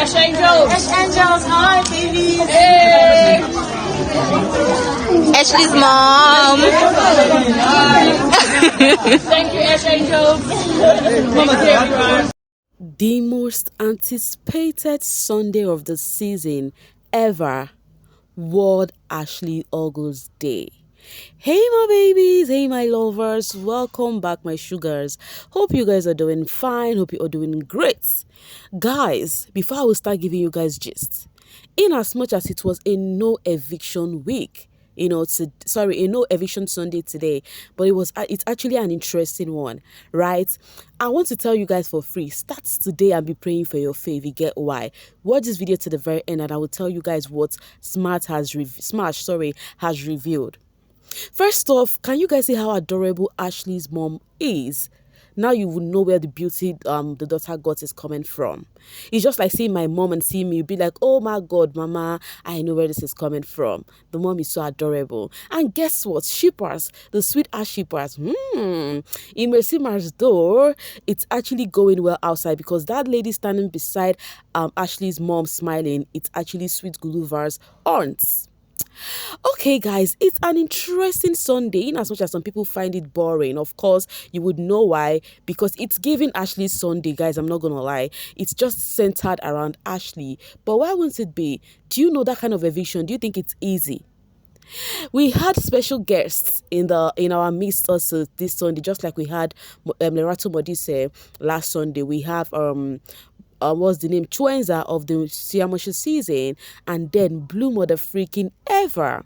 Ash Angels. Ash Angels, hi babies. Hey. Ashley's mom. Thank you, Ash Angels. Thank you, everyone. The most anticipated Sunday of the season ever, World Ashley August Day. Hey my babies, hey my lovers, welcome back my sugars. Hope you guys are doing fine, hope you are doing great. Guys, before I will start giving you guys gist, in as much as it was a no eviction week, a no eviction Sunday today, but it's actually an interesting one, right? I want to tell you guys for free, start today and be praying for your faith. You get why? Watch this video to the very end and I will tell you guys what Smash has revealed. First off, can you guys see how adorable Ashley's mom is? Now you would know where the beauty the daughter got is coming from. It's just like seeing my mom and seeing me, you'd be like, oh my God, mama, I know where this is coming from. The mom is so adorable. And guess what? Shippers, the sweet ass shippers, in Mercy's door, it's actually going well outside because that lady standing beside Ashley's mom smiling, it's actually sweet Guluva's aunt. Okay guys, it's an interesting Sunday in as much as some people find it boring. Of course, you would know why, because it's giving Ashley's Sunday, guys. I'm not gonna lie, it's just centered around Ashley. But why wouldn't it be? Do you know that kind of eviction? Do you think it's easy? We had special guests in our midst also this Sunday, just like we had Lerato Modise last Sunday. We have what's the name, Chuenza of the Siamosha season, and then Blue Mother freaking Ever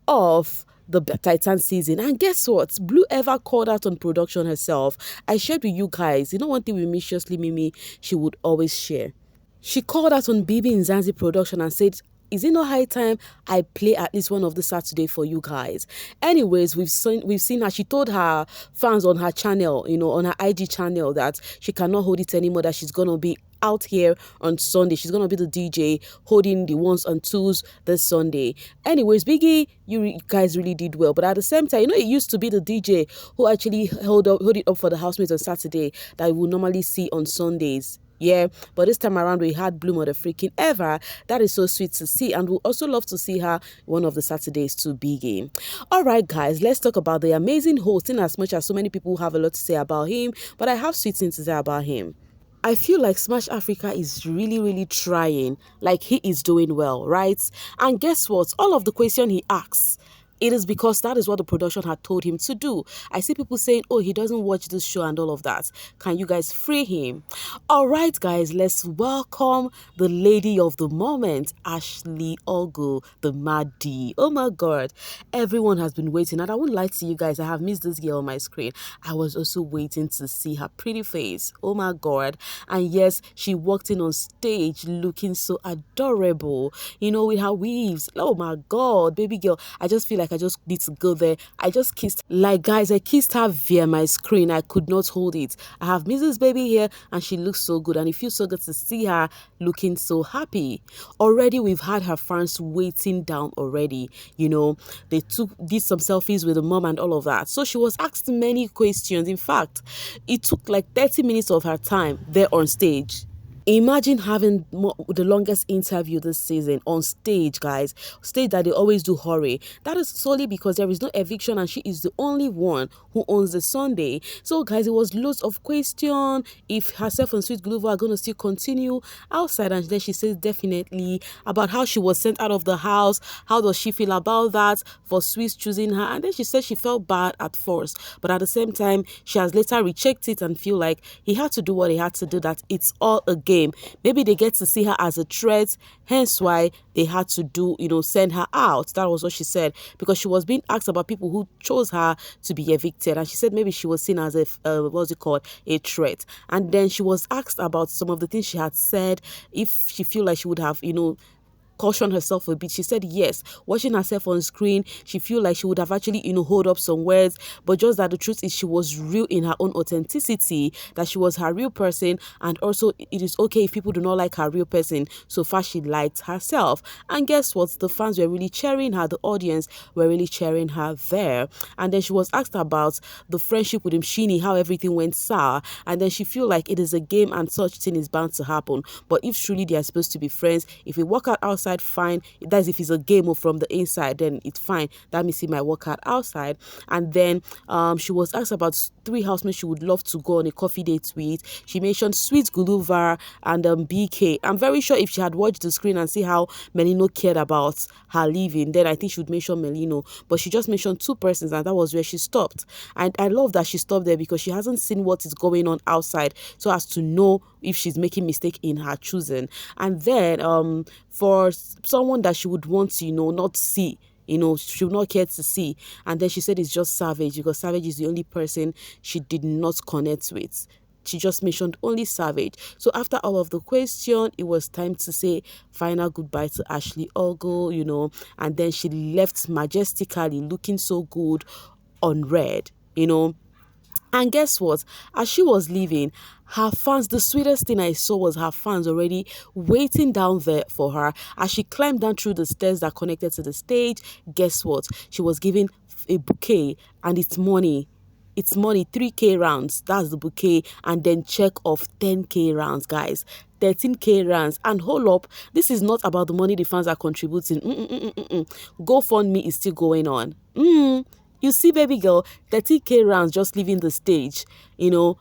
of the Titan season. And guess what? Blue Ever called out on production herself. I shared with you guys, you know one thing with Miciously Mimi, she would always share. She called out on bbnazansi production and said, is it not high time I play at least one of the Saturday for you guys? Anyways, we've seen her. She told her fans on her channel, on her IG channel, that she cannot hold it anymore, that she's going to be out here on Sunday. She's going to be the DJ holding the ones and twos this Sunday. Anyways, Biggie, you guys really did well. But at the same time, it used to be the DJ who actually hold it up for the housemates on Saturday that we would normally see on Sundays. Yeah, but this time around we had Blue Mother freaking Ever. That is so sweet to see, and we'll also love to see her one of the Saturdays to Biggie. All right, guys, let's talk about the amazing host. In as much as so many people have a lot to say about him, but I have sweet things to say about him. I feel like Smash Africa is really, really trying, like he is doing well, right? And guess what? All of the question he asks, it is because that is what the production had told him to do. I see people saying, oh, he doesn't watch this show and all of that. Can you guys free him? All right, guys, let's welcome the lady of the moment, Ashley Ogo, the Maddie. Oh my God, everyone has been waiting. And I won't lie to you guys, I have missed this girl on my screen. I was also waiting to see her pretty face. Oh my God. And yes, she walked in on stage looking so adorable, with her weaves. Oh my God, baby girl, I just feel like I just need to go there. I just kissed, guys, I kissed her via my screen. I could not hold it. I have Mrs. Baby here and she looks so good, and it feels so good to see her looking so happy. Already we've had her fans waiting down already. They did some selfies with the mom and all of that. So she was asked many questions. In fact, it took like 30 minutes of her time there on stage. Imagine having the longest interview this season on stage, guys. Stage that they always do hurry. That is solely because there is no eviction and she is the only one who owns the Sunday. So, guys, it was loads of questions. If herself and Sweet Guluva are going to still continue outside, and then she says definitely about how she was sent out of the house. How does she feel about that for Sweet choosing her? And then she said she felt bad at first, but at the same time, she has later rechecked it and feel like he had to do what he had to do, that it's all a game. Maybe they get to see her as a threat, hence why they had to do, send her out. That was what she said, because she was being asked about people who chose her to be evicted, and she said maybe she was seen as a a threat. And then she was asked about some of the things she had said, if she feel like she would have caution herself a bit. She said yes, watching herself on screen, she feel like she would have actually, hold up some words, but just that the truth is she was real in her own authenticity, that she was her real person, and also it is okay if people do not like her real person, so far she liked herself. And guess what? The fans were really cheering her, the audience were really cheering her there. And then she was asked about the friendship with Mshini, how everything went sour, and then she feel like it is a game and such thing is bound to happen, but if truly they are supposed to be friends, if we work out outside, fine. That's if it's a game or from the inside, then it's fine. That means he might work out outside. And then she was asked about 3 housemates she would love to go on a coffee date with. She mentioned Sweet, Guluva, and BK. I'm very sure if she had watched the screen and see how Melino cared about her leaving, then I think she would mention Melino. But she just mentioned 2 persons, and that was where she stopped. And I love that she stopped there because she hasn't seen what is going on outside, so as to know if she's making mistake in her choosing. And then for someone that she would want to, not see, she would not care to see. And then she said it's just Savage, because Savage is the only person she did not connect with. She just mentioned only Savage. So after all of the question, it was time to say final goodbye to Ashley Ogle, and then she left majestically, looking so good on red, And guess what? As she was leaving, her fans, the sweetest thing I saw was her fans already waiting down there for her. As she climbed down through the stairs that connected to the stage, guess what? She was given a bouquet, and it's money. It's money, 3K rounds. That's the bouquet. And then check of 10K rounds, guys. 13K rounds. And hold up, this is not about the money the fans are contributing. GoFundMe is still going on. You see, baby girl, 30K rounds just leaving the stage.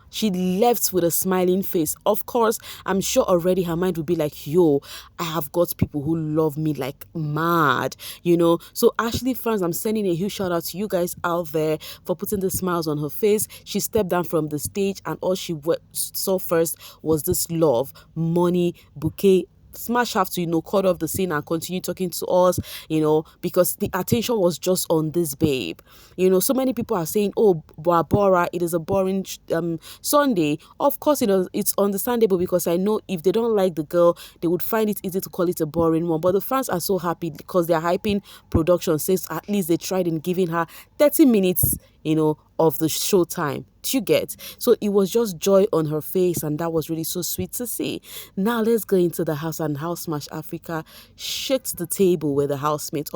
She left with a smiling face. Of course, I'm sure already her mind would be like, yo, I have got people who love me like mad, So Ashley fans, I'm sending a huge shout out to you guys out there for putting the smiles on her face. She stepped down from the stage, and all she saw first was this love, money, bouquet. Smash have to, cut off the scene and continue talking to us, because the attention was just on this babe. So many people are saying, oh, Bora, it is a boring Sunday. Of course, it's understandable, because I know if they don't like the girl, they would find it easy to call it a boring one. But the fans are so happy because they're hyping production, says at least they tried in giving her 30 minutes, of the showtime. You get? So it was just joy on her face, and that was really so sweet to see. Now let's go into the house, and House Smash Africa shakes the table with the housemates.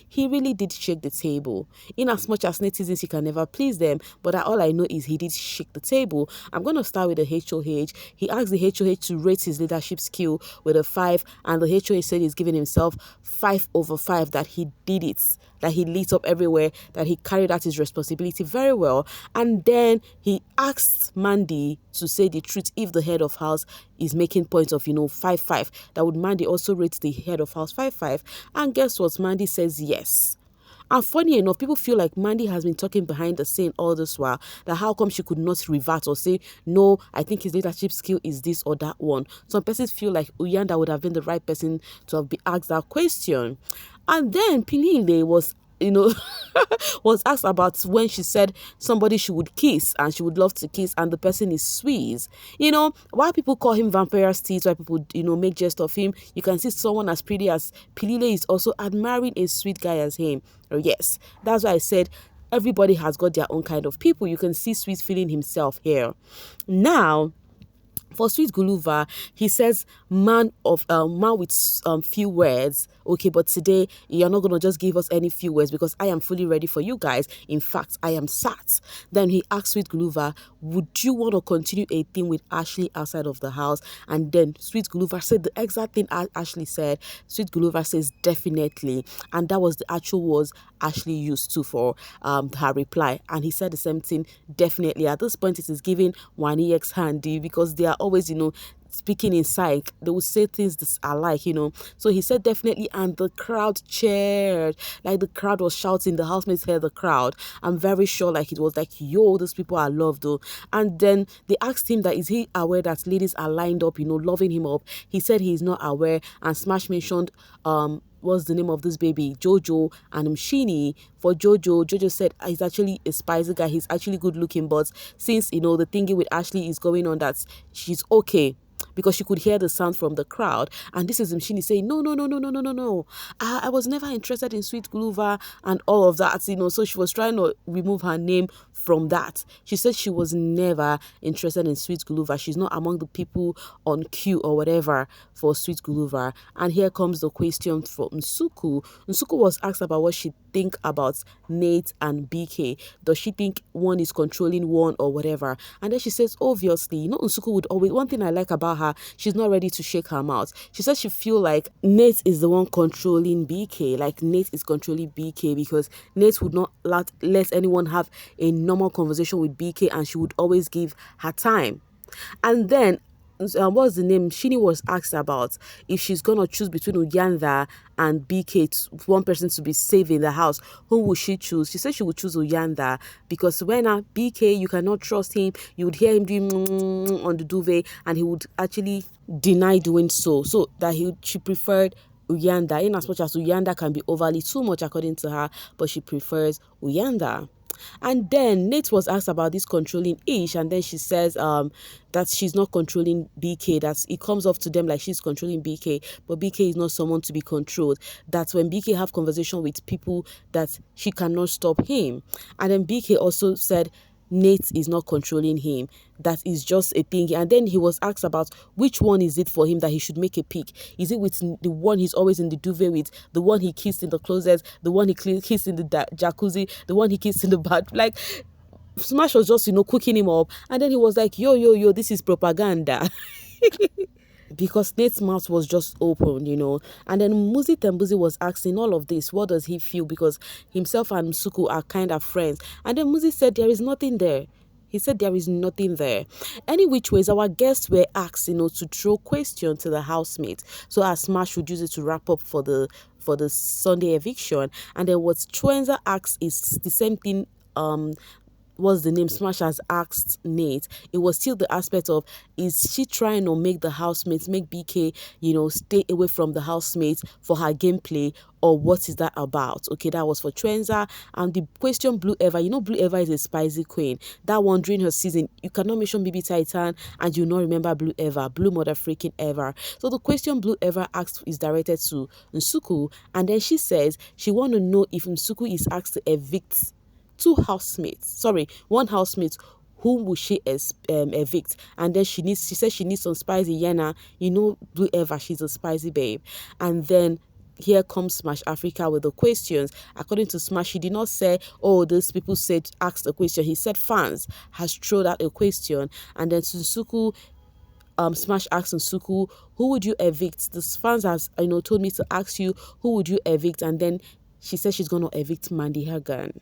He really did shake the table. In as much as netizens, he can never please them, but all I know is he did shake the table. I'm going to start with the HOH. He asked the HOH to rate his leadership skill with a 5, and the HOH said he's giving himself 5/5, that he did it, that he lit up everywhere, that he carried out his responsibility very well. And then he asked Mandy to say the truth if the head of house is making points of 5/5. That would Mandy also rate the head of house 5/5? And guess what? Mandy says yes. And funny enough, people feel like Mandy has been talking behind the scene all this while, that how come she could not revert or say, no, I think his leadership skill is this or that one. Some persons feel like Uyanda would have been the right person to have been asked that question. And then Pinile was was asked about when she said somebody she would kiss and she would love to kiss, and the person is Sweez. Why people call him Vampire Steez, why people, make jest of him, you can see someone as pretty as Pilile is also admiring a sweet guy as him. Yes, that's why I said everybody has got their own kind of people. You can see Sweet feeling himself here. Now, for Sweet Guluva, he says, man with few words. Okay, but today you're not gonna just give us any few words, because I am fully ready for you guys. In fact, I am sat. Then he asked Sweet Guluva, would you want to continue a thing with Ashley outside of the house? And then Sweet Guluva said the exact thing Ashley said. Sweet Guluva says definitely, and that was the actual words Ashley used to for her reply. And he said the same thing, definitely. At this point, it is giving one EX handy, because they are always, speaking in psych. They will say things that are like, So he said definitely, and the crowd cheered. Like the crowd was shouting, the housemates heard the crowd. I'm very sure like it was like, yo, those people are loved though. And then they asked him that is he aware that ladies are lined up, loving him up. He said he is not aware, and Smash mentioned what's the name of this baby, Jojo and Mshini. For Jojo said he's actually a spicy guy, he's actually good looking, but since the thingy with Ashley is going on, that she's okay, because she could hear the sound from the crowd. And this is Mshini saying, no, no, no, no, no, no, no, no. I was never interested in Sweet Guluva and all of that, So she was trying to remove her name from that. She said she was never interested in Sweet Guluva. She's not among the people on queue or whatever for Sweet Guluva. And here comes the question from Nsuku. Nsuku was asked about what she think about Nate and BK. Does she think one is controlling one or whatever? And then she says, obviously, Nsuku would always, one thing I like about her, she's not ready to shake her mouth. She says she feel like Nate is the one controlling BK, like Nate is controlling BK, because Nate would not let anyone have a normal conversation with BK, and she would always give her time. And then what's the name? Shini was asked about if she's gonna choose between Uyanda and BK, one person to be safe in the house. Who would she choose? She said she would choose Uyanda because when BK, you cannot trust him. You would hear him doing on the duvet, and he would actually deny doing so. So that she preferred Uyanda, in as much as Uyanda can be overly too much according to her, but she prefers Uyanda. And then Nate was asked about this controlling Ish, and then she says that she's not controlling BK, that it comes off to them like she's controlling BK, but BK is not someone to be controlled. That's when BK have conversation with people that she cannot stop him. And then BK also said Nate is not controlling him, that is just a thing. And then he was asked about which one is it for him that he should make a pick. Is it with the one he's always in the duvet with, the one he kissed in the closet, the one he kissed in the jacuzzi, the one he kissed in the bath? Like, Smash was just cooking him up, and then he was like, yo, this is propaganda. Because Nate's mouth was just open, And then Muzi Tembuzi was asking all of this, what does he feel? Because himself and Suku are kind of friends. And then Muzi said there is nothing there. He said there is nothing there. Any which ways, our guests were asked, to throw questions to the housemates. So as Smash would use it to wrap up for the Sunday eviction. And then what Twenza asked is the same thing what's the name Smash has asked Nate. It was still the aspect of, is she trying to make the housemates, make BK, stay away from the housemates for her gameplay, or what is that about? Okay, that was for Twenza. And the question Blue Eva, Blue Eva is a spicy queen. That one during her season, you cannot mention BB Titan and you not remember Blue Eva, Blue Mother freaking Eva. So the question Blue Eva asked is directed to Nsuku, and then she says she want to know if Nsuku is asked to evict one housemate, whom will she evict? And then she says she needs some spicy Yana. Blue Eva, she's a spicy babe. And then here comes Smash Africa with the questions. According to Smash, he did not say, oh, those people asked a question. He said fans has thrown out a question. And then Sunsuku, Smash asked Nsuku, who would you evict? The fans has told me to ask you, who would you evict? And then she said she's gonna evict Mandy Hagan.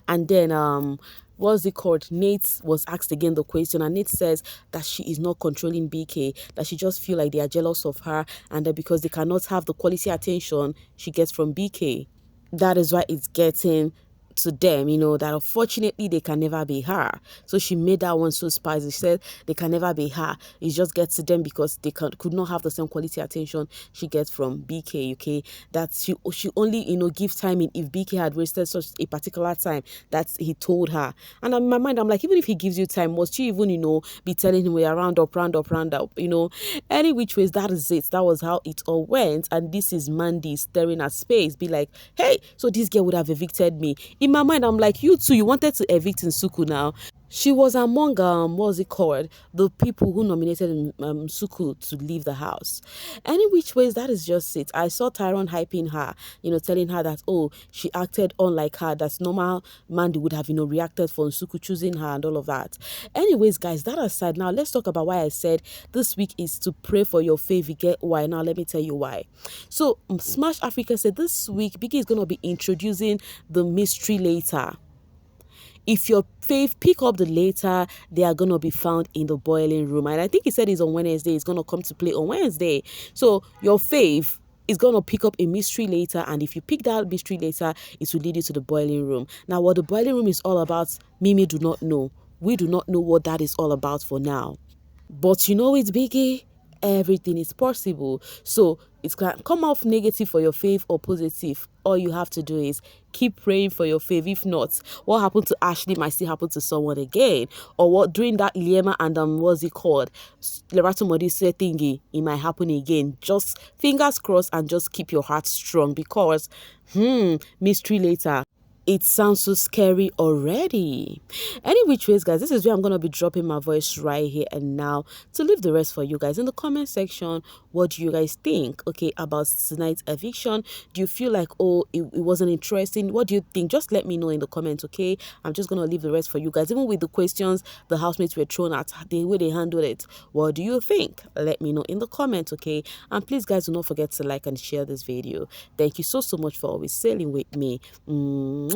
And then what's it called? Nate was asked again the question, and Nate says that she is not controlling BK, that she just feel like they are jealous of her, and that because they cannot have the quality attention she gets from BK, that is why it's getting to them, that unfortunately they can never be her. So she made that one so spicy. She said they can never be her. It just gets to them because they could not have the same quality attention she gets from BK. Okay, that she only give time in if BK had wasted such a particular time that he told her. And in my mind, I'm like, even if he gives you time, must you even be telling him we are round up? Any which ways, that is it. That was how it all went. And this is Mandy staring at space, be like, hey, so this girl would have evicted me. In my mind, I'm like, you too, you wanted to evict Nsuku now. She was among, the people who nominated Nsuku to leave the house. Any which ways, that is just it. I saw Tyrone hyping her, telling her that, oh, she acted unlike her, that normal Mandy would have, reacted for Nsuku choosing her and all of that. Anyways, guys, that aside, now let's talk about why I said this week is to pray for your faith. You get why? Now, let me tell you why. So, Smash Africa said this week, Biggie is going to be introducing the mystery later. If your fave pick up the later, they are going to be found in the boiling room. And I think he said it's on Wednesday. It's going to come to play on Wednesday. So your fave is going to pick up a mystery later. And if you pick that mystery later, it will lead you to the boiling room. Now, what the boiling room is all about, Mimi do not know. We do not know what that is all about for now. But it's Biggie. everything is possible. So it can come off negative for your fave or positive. All you have to do is keep praying for your fave. If not, what happened to Ashley might still happen to someone again. Or what during that Iliema and what's it called? Lerato Modise thingy, it might happen again. Just fingers crossed and just keep your heart strong, because mystery later. It sounds so scary already. Any which ways, guys, this is where I'm gonna be dropping my voice right here and now to leave the rest for you guys in the comment section. What do you guys think, okay, about tonight's eviction? Do you feel like, oh, it wasn't interesting? What do you think? Just let me know in the comments, okay? I'm just gonna leave the rest for you guys. Even with the questions the housemates were thrown at, the way they handled it, what do you think? Let me know in the comments, okay? And please, guys, do not forget to like and share this video. Thank you so much for always sailing with me. Mwah.